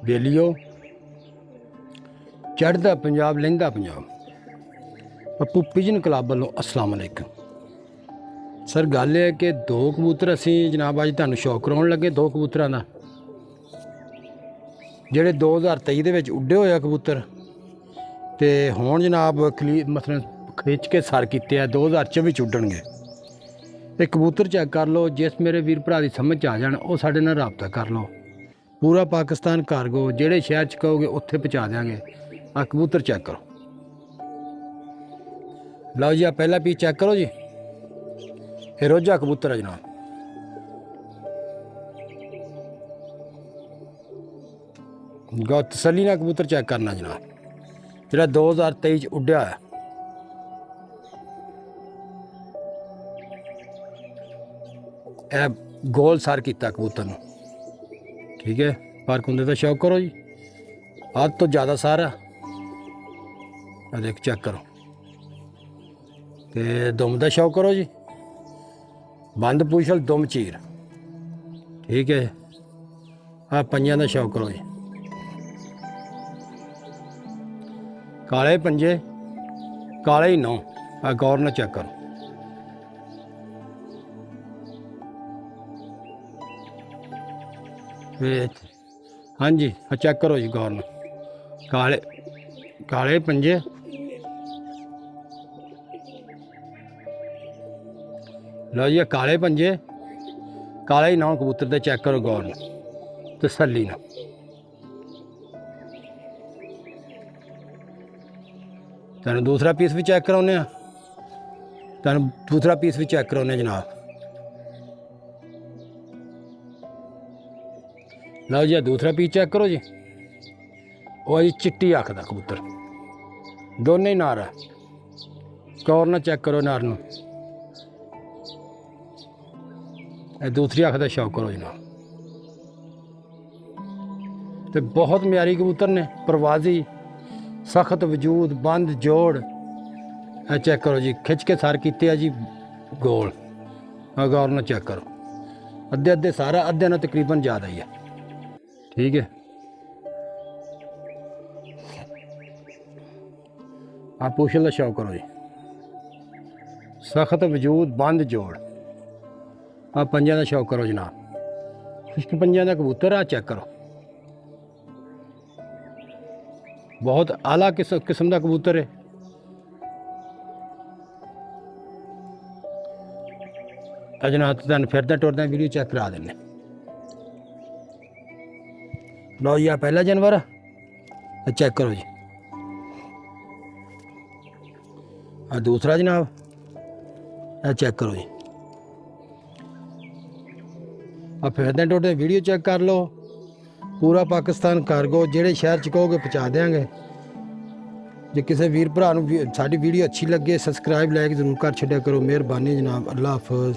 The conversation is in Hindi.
बेलियो चढ़दा पंजाब लहिंदा पंजाब। पप्पू पिजन क्लब वालों अस्सलाम वालेकुम। सर गल है कि दो कबूतर असी जनाब अज तुहानूं शौक कराउण लगे। दो कबूतरां दा ਜਿਹੜੇ 2023 ਦੇ ਵਿੱਚ ਉੱਡੇ ਹੋਏ ਆ ਕਬੂਤਰ ਤੇ ਹੁਣ ਜਨਾਬ ਮਸਲਨ ਖਿੱਚ ਕੇ ਸਰ ਕੀਤੇ ਆ 2024 ਚ ਉੱਡਣਗੇ। ਇਹ ਕਬੂਤਰ ਚੈੱਕ ਕਰ ਲਓ। ਜਿਸ ਮੇਰੇ ਵੀਰ ਭਰਾ ਦੀ ਸਮਝ ਆ ਜਾਣ ਉਹ ਸਾਡੇ ਨਾਲ ਰਾਬਤਾ ਕਰ ਲਓ। ਪੂਰਾ ਪਾਕਿਸਤਾਨ ਕਾਰਗੋ ਜਿਹੜੇ ਸ਼ਹਿਰ ਚ ਕਹੋਗੇ ਉੱਥੇ ਪਹੁੰਚਾ ਦਿਆਂਗੇ। ਆ ਕਬੂਤਰ ਚੈੱਕ ਕਰੋ। ਲਓ ਜੀ ਆ ਪਹਿਲਾ ਪੀਸ ਚੈੱਕ ਕਰੋ ਜੀ। ਇਹ ਰੋਜਾ ਕਬੂਤਰ ਹੈ ਜਨਾਬ। गौ तसली ना कबूतर चेक करना जनाब जो 2023 उड्या है। गोल सार किया कबूतर नूं ठीक है। पर कुंदे का शौक करो जी। हद तो ज़्यादा सारा देख चेक करो। तो दुम का शौक करो जी। बंद पूछल दुम चीर ठीक है। आ पंजां का शौक करो जी। काले पंजे काले ही नौ। आ गौर न चेक करो। हाँ जी हाँ चेक करो जी गौर न। काले काले पंजे लो जी काले पंजे काले ही नौ कबूतर दे चेक करो गौर न तसल्ली ना। तुहानूं दूसरा पीस भी चेक कराउने आ। तुहानूं दूसरा पीस भी चेक कराउने जनाब। लो जी दूसरा पीस चेक करो जी। वो जी चिट्टी अख दा कबूतर दोनों ही नार है। गौर ना चेक करो नार नूं। दूसरी अख का शौक करो जनाब। तो बहुत म्यारी कबूतर ने परवाजी सख्त वजूद बंद जोड़। चेक करो जी खिंच के सर किते जी गोल। गौर ना चेक करो। अद्धे अद्धे सारा अद्धे ना तकरीबन ज़्यादा ही है ठीक है। आप पूछल का शौक करो जी। सख्त वजूद बंद जोड़। आप पंजां का शौक करो जनाब। खुश्क पंजां का कबूतर आ चेक करो। बहुत आला किस्म का कबूतर है। जनाब तुम फिरदा टुरदा वीडियो चेक करा देने। लो जी पहला जानवर चेक करो जी। दूसरा जनाब चेक करो जी। फिरदा टुरदा वीडियो चेक कर लो। पूरा पाकिस्तान कार्गो जेड़े शहर च कहोगे पहुँचा देंगे। जो किसी वीर भरा साड़ी वीडियो अच्छी लगे सब्सक्राइब लाइक जरूर कर छड्या करो। मेहरबानी जनाब। अल्लाह हाफिज़।